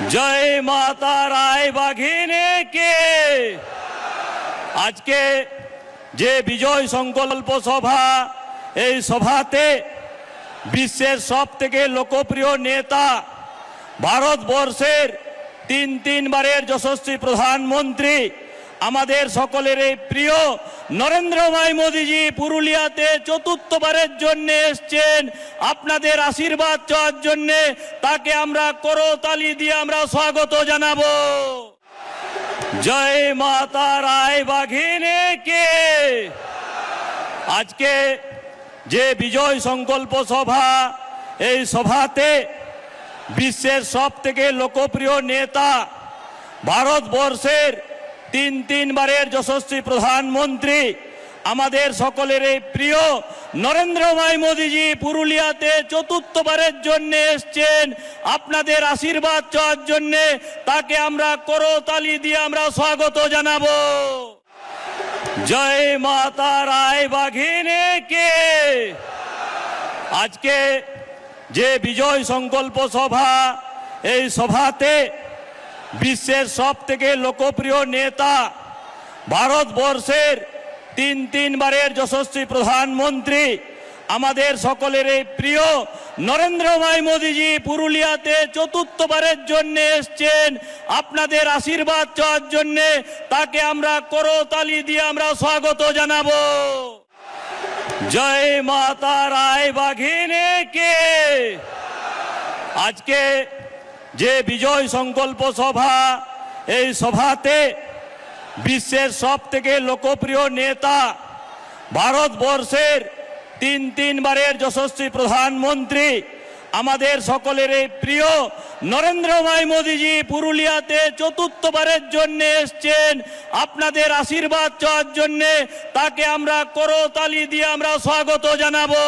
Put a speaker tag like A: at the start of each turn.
A: जय माता राय बाघिनी के आज के जे विजय संकल्प सभा এই সভাতে বিশ্বের সবথেকে লোকপ্রিয় নেতা ভারতবর্ষের তিনবারের যশস্বী প্রধানমন্ত্রী আমাদের সকলের এই প্রিয় নরেন্দ্র ভাই মোদিজি পুরুলিয়াতে চতুর্থবারের জন্য এসেছেন আপনাদের আশীর্বাদ চাওয়ার জন্য। তাকে আমরা করতালি দিয়ে আমরা স্বাগত জানাবো। জয় মাতা রায় বাঘিনী কে আজকে যে বিজয় সংকল্প সভা এই সভাতে বিশ্বের সবথেকে লোকপ্রিয় নেতা ভারতবর্ষের তিনবারের যশস্বী প্রধানমন্ত্রী আমাদের সকলের এই প্রিয় নরেন্দ্র ভাই মোদিজি পুরুলিয়াতে চতুর্থবারের জন্য এসেছেন আপনাদের আশীর্বাদ চাওয়ার জন্য। তাকে আমরা করতালি দিয়ে আমরা স্বাগত জানাবো। জয় মাতা রায় বাঘিনী কে আজকে যে বিজয় সংকল্প সভা এই সভাতে বিশ্বের সবথেকে লোকপ্রিয় নেতা ভারতবর্ষের তিনবারের যশস্বী প্রধানমন্ত্রী আমাদের সকলের এই প্রিয় নরেন্দ্র ভাই মোদিজি পুরুলিয়াতে চতুর্থবারের জন্য এসেছেন আপনাদের আশীর্বাদ চাওয়ার জন্য। তাকে আমরা করতালি দিয়ে আমরা স্বাগত জানাবো। জয় মাতা রায় বাঘিনী কে আজকে যে বিজয় সংকল্প সভা এই সভাতে বিশ্বের সবথেকে লোকপ্রিয় নেতা ভারতবর্ষের তিনবারের যশস্বী প্রধানমন্ত্রী আমাদের সকলের এই প্রিয় নরেন্দ্র ভাই মোদিজি পুরুলিয়াতে চতুর্থবারের জন্য এসেছেন আপনাদের আশীর্বাদ চাওয়ার জন্য। তাকে আমরা করতালি দিয়ে আমরা স্বাগত জানাবো।